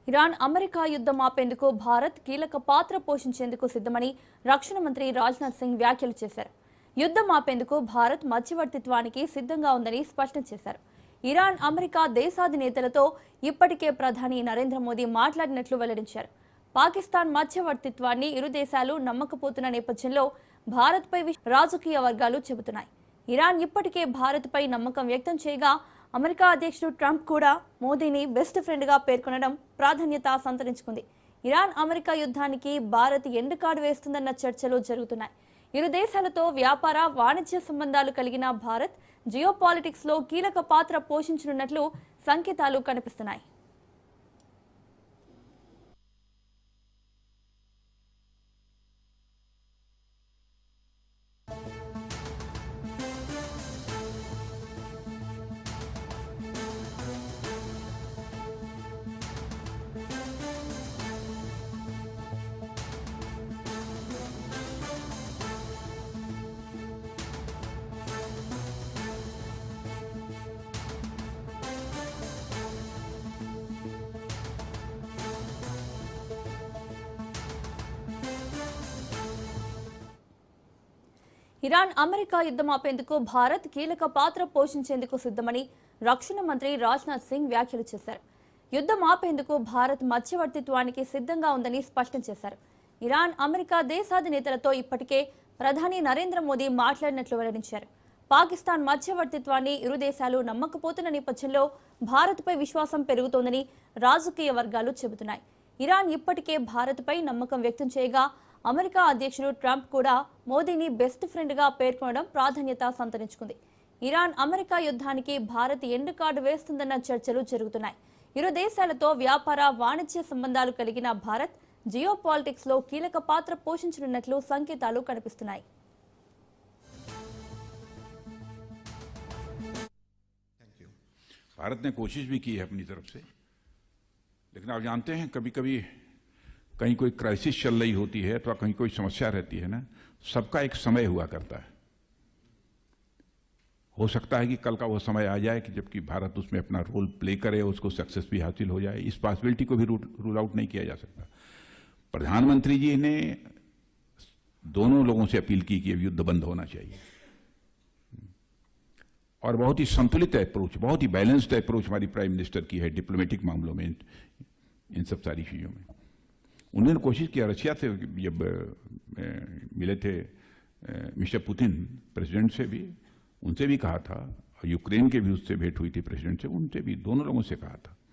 Iran America యుద్ధం ఆపేందుకు భారత్ కీలక పాత్ర పోషించేందుకు సిద్ధమని రక్షణ మంత్రి రాజ్నాథ్ సింగ్ వ్యాఖ్యలు చేశారు. యుద్ధం ఆపేందుకు భారత్ మధ్యవర్తిత్వానికి సిద్ధంగా ఉందని స్పష్టం చేశారు. ఇరాన్ అమెరికా దేశాధినేతలతో ఇప్పటికే ప్రధాని నరేంద్ర మోదీ మాట్లాడినట్లు వెల్లడించారు. పాకిస్తాన్ మధ్యవర్తిత్వాన్ని ఇరు దేశాలు నమ్మకపోతున్న నేపథ్యంలో భారత్పై రాజకీయ వర్గాలు చెబుతున్నాయి. ఇరాన్ ఇప్పటికే భారత్పై నమ్మకం వ్యక్తం చేయగా అమెరికా అధ్యక్షుడు ట్రంప్ కూడా మోదీని బెస్ట్ ఫ్రెండ్గా పేర్కొనడం ప్రాధాన్యత సంతరించుకుంది. ఇరాన్ అమెరికా యుద్ధానికి భారత్ ఎండుకాడు వేస్తుందన్న చర్చలు జరుగుతున్నాయి. ఇరు దేశాలతో వ్యాపార వాణిజ్య సంబంధాలు కలిగిన భారత్ జియోపాలిటిక్స్ లో కీలక పాత్ర పోషించనున్నట్లు సంకేతాలు కనిపిస్తున్నాయి. ఇరాన్ అమెరికా యుద్ధం ఆపేందుకు భారత్ కీలక పాత్ర పోషించేందుకు సిద్ధమని రక్షణ మంత్రి రాజ్నాథ్ సింగ్ వ్యాఖ్యలు చేశారు. యుద్ధం ఆపేందుకు భారత్ మధ్యవర్తిత్వానికి సిద్ధంగా ఉందని స్పష్టం చేశారు. ఇరాన్ అమెరికా దేశాధినేతలతో ఇప్పటికే ప్రధాని నరేంద్ర మోదీ మాట్లాడినట్లు వెల్లడించారు. పాకిస్తాన్ మధ్యవర్తిత్వాన్ని ఇరు దేశాలు నమ్మకపోతున్న నేపథ్యంలో భారత్పై విశ్వాసం పెరుగుతోందని రాజకీయ వర్గాలు చెబుతున్నాయి. ఇరాన్ ఇప్పటికే భారత్పై నమ్మకం వ్యక్తం చేయగా అమెరికా అధ్యక్షుడు ట్రంప్ కూడా మోదీని బెస్ట్ ఫ్రెండ్గా పేర్కొనడం ప్రాధాన్యత సంతరించుకుంది. ఇరాన్ అమెరికా యుద్ధానికి భారత్ ఎండుకాడు వేస్తుందన్న చర్చలు జరుగుతున్నాయి. ఇరు దేశాలతో వ్యాపార వాణిజ్య సంబంధాలు కలిగిన భారత్ జియోపాలిటిక్స్ లో కీలక పాత్ర పోషించనున్నట్లు సంకేతాలు కనిపిస్తున్నాయి. भारत ने कोशिश भी की है अपनी तरफ से, लेकिन आप जानते हैं कभी कभी कहीं कोई क्राइसिस चल रही होती है अथवा कहीं कोई समस्या रहती है ना, सबका एक समय हुआ करता है. हो सकता है कि कल का वो समय आ जाए कि जबकि भारत उसमें अपना रोल प्ले करे, उसको सक्सेस भी हासिल हो जाए. इस पॉसिबिलिटी को भी रूल आउट नहीं किया जा सकता. प्रधानमंत्री जी ने दोनों लोगों से अपील की कि अब युद्ध बंद होना चाहिए और बहुत ही संतुलित अप्रोच, बहुत ही बैलेंस्ड अप्रोच हमारी प्राइम मिनिस्टर की है डिप्लोमेटिक मामलों में, इन सब सारी चीजों में. उन्होंने कोशिश किया, रशिया से जब मिले थे मिस्टर पुतिन प्रेसिडेंट से भी, उनसे भी कहा था, और यूक्रेन के भी उससे भेंट हुई थी प्रेसिडेंट से, उनसे भी दोनों लोगों से कहा था